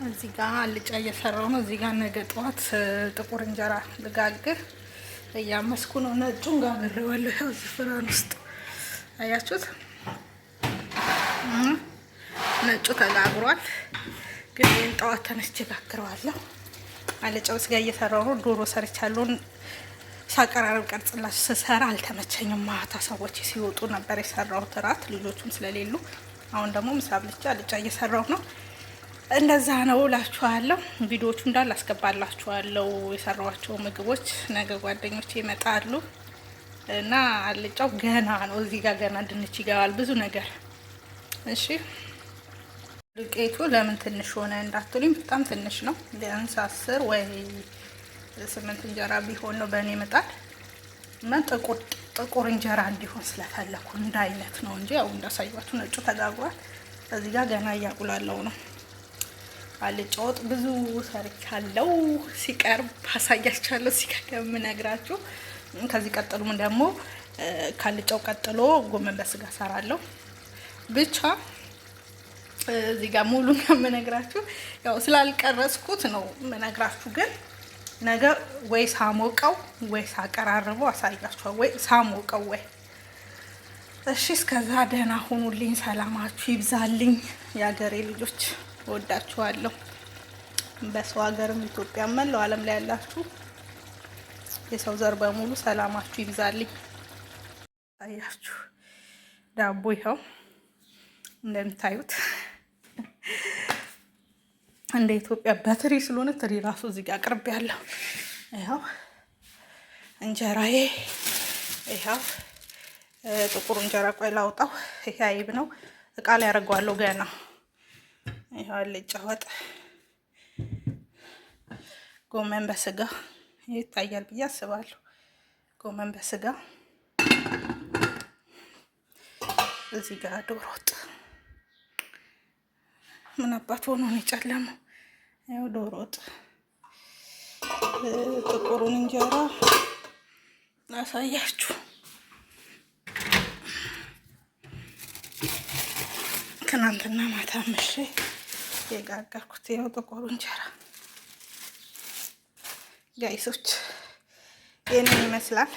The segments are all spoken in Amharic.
እዚህ ጋር አልጫ እየሰራው ነው። እዚህ ጋር ነገ ጠዋት ጥቁር እንጀራ ልጋግር እያመስኩ ነው። ነጩን ጋግሬዋለሁ። ያው ዝፍራን ውስጥ አያችሁት፣ ነጩ ተጋግሯል። ግን ይሄን ጠዋት ተነስቼ ጋግረዋለሁ። አልጫው ስጋ እየሰራው ነው። ዶሮ ሰርቻለሁ። ሳቀራረብ ቀርጽላችሁ ስሰራ አልተመቸኝም። ማታ ሰዎች ሲወጡ ነበር የሰራሁት እራት፣ ልጆቹም ስለሌሉ። አሁን ደግሞ ምሳ ብቻ አልጫ እየሰራው ነው። እንደዛ ነው እላችኋለሁ። ቪዲዮዎቹ እንዳለ አስገባላችኋለሁ። የሰራኋቸው ምግቦች ነገ ጓደኞቼ ይመጣሉ እና አልጫው ገና ነው። እዚህ ጋር ገና ድንች ይገባል፣ ብዙ ነገር። እሺ ዱቄቱ ለምን ትንሽ ሆነ እንዳትሉኝ፣ በጣም ትንሽ ነው። ቢያንስ 10 ወይ 8 እንጀራ ቢሆን ነው በእኔ ምጣድ እና ጥቁር እንጀራ እንዲሆን ስለፈለኩ እንደ አይነት ነው እንጂ ያው እንዳሳያችሁ ነጩ ተጋግሯል። እዚህ ጋር ገና እያቁላለው ነው። አልጫ ወጥ ብዙ ሰርቻለሁ። ሲቀርብ አሳያችኋለሁ። ሲከምነግራችሁ ከዚህ ቀጥሉም ደግሞ ካልጫው ቀጥሎ ጎመን በስጋ ሰራለሁ። ብቻ እዚህ ጋር ሙሉ ከምነግራችሁ ያው ስላልቀረጽኩት ነው የምነግራችሁ። ግን ነገ ወይ ሳሞቀው ወይ ሳቀራርበው አሳያችኋለሁ። ወይ ሳሞቀው ወይ እሺ። እስከዛ ደህና ሁኑልኝ። ሰላማችሁ ይብዛልኝ የሀገሬ ልጆች። ወዳችኋለሁ። በሰው ሀገርም ኢትዮጵያ መለው ዓለም ላይ ያላችሁ የሰው ዘር በሙሉ ሰላማችሁ ይብዛልኝ። ታያችሁ ዳቦ ይኸው እንደምታዩት እንደ ኢትዮጵያ በትሪ ስለሆነ ትሪ ራሱ እዚህ ጋር አቅርቤ ያለው ይኸው እንጀራዬ። ይኸው ጥቁር እንጀራ ቆይ ላውጣው። ይሄ አይብ ነው። እቃ ላይ ያደርገዋለሁ ገና። ይኸው አልጫ ወጥ ጎመን በስጋ ይታያል ብዬ አስባለሁ። ጎመን በስጋ እዚህ ጋር ዶሮ ወጥ ምን አባት ሆኖ ነው የጨለመው? ያው ዶሮ ወጥ ጥቁሩን እንጀራ ላሳያችሁ። ትናንትና ማታ ምሽ የጋገርኩት ያው ጥቁሩ እንጀራ ጋይሶች ይሄንን ይመስላል።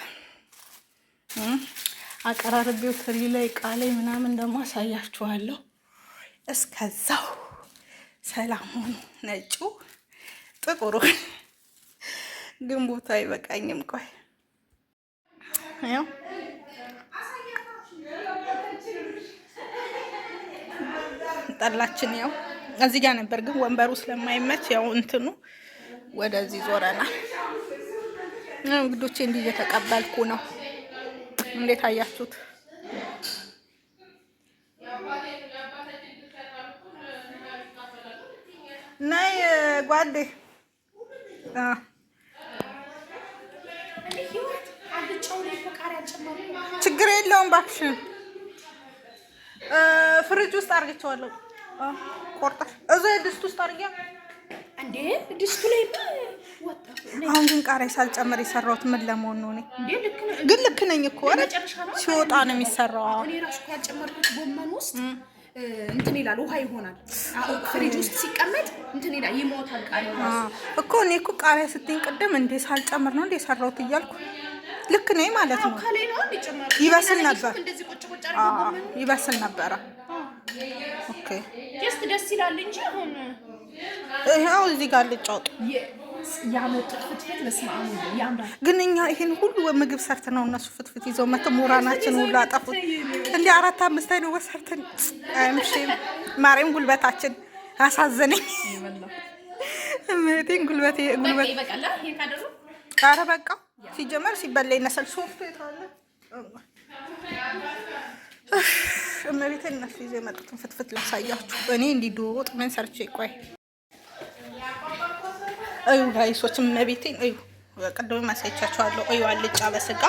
አቀራርቤው ትሪ ላይ እቃ ላይ ምናምን ደግሞ አሳያችኋለሁ። እስከዛው ሰላም ሁኑ። ነጩ ጥቁሩ ግን ቦታ አይበቃኝም። ቆይ ያው ጠላችን ያው እዚህ ጋር ነበር፣ ግን ወንበሩ ስለማይመች ያው እንትኑ ወደዚህ ዞረናል። እንግዶቼ እንዲህ እየተቀበልኩ ነው። እንዴት አያችሁት? ናይ ጓዴ ችግር የለውም እባክሽን። ፍሪጅ ውስጥ አድርጌዋለሁ። ቆርጠሽ እዛ ድስት ውስጥ አድርጊያ እንዴ? ድስቱ ላይ ወጣ። አሁን ግን ቃሪያ ሳልጨምር የሰራሁት ምን ለመሆን ነው? ግን ልክ ነኝ እኮ ሲወጣ ነው የሚሰራው። እኔ ራሱ ያልጨመርኩት ጎመን ውስጥ እንትን ይላል፣ ውሃ ይሆናል። ፍሪጅ ውስጥ ሲቀመጥ እንትን ይላል፣ ይሞታል ቃሪያ እኮ። እኔ እኮ ቃሪያ ስትይኝ ቅድም እንዴ ሳልጨምር ነው እንዴ የሰራሁት እያልኩ ልክ ነኝ ማለት ነው። ይበስል ነበር፣ ይበስል ነበረ። ኦኬ ጀስት ደስ ይላል እንጂ አሁን ይሄው እዚህ ጋር ልጫወት ያመጡት ፍትፍት መስማሙ ያምራል። ግን እኛ ይሄን ሁሉ ምግብ ሰርተን ነው እነሱ ፍትፍት ይዘው መጥተው ሞራናችን ሁሉ አጠፉት። እንዴ 4-5 አይነት ወሰርተን አይምሽም። ማርያም ጉልበታችን አሳዘነኝ። እመቴን ጉልበት ይበቃላ። ይሄ ካደሩ ቃረ በቃ ሲጀመር ሲበላ ይነሳል። ሶፍት የታለ እመቤቴን እነሱ ይዘው የመጡትን ፍትፍት ላሳያችሁ። እኔ እንዲህ ዶሮ ወጥ ምን ሰርቼ ቆይ እዩ ጋይሶች፣ እመቤቴን እዩ። ቅድም ማሳይቻችኋለሁ። እዩ አልጫ በስጋ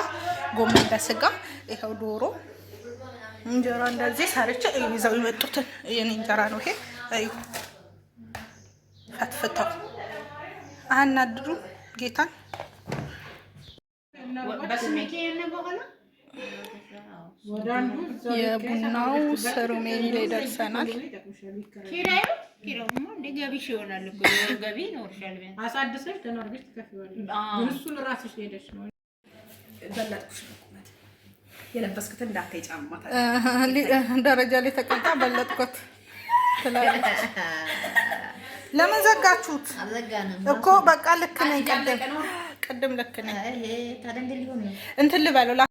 ጎመን በስጋ ይኸው ዶሮ እንጀራ እንደዚህ ሰርቼ እዩ። ይዘው የመጡትን የኔ እንጀራ ነው ይሄ። እዩ ፈትፍተው አናድሩ ጌታን የቡናው ሰርሜኒ ላይ ደርሰናል። ኪሎማ እንደ ገቢሽ ይሆናል እኮ ገቢ ይኖርሻል። ቢያንስ አሳድሰሽ ተናርገሽ ትከፍይዋለሽ። ግን እሱን እራስሽ ሄደሽ ነው በለጥኩሽ ነው ቁመት የለበስኩት እንዳታይ ጫማ ደረጃ ላይ ተቀምጣ በለጥኩት ትላለች። ለምን ዘጋችሁት? አልዘጋንም እኮ በቃ ልክ ነኝ። ቅድም ልክ ነኝ። ታዲያ እንደ ሊሆን ነው እንትን ልበለው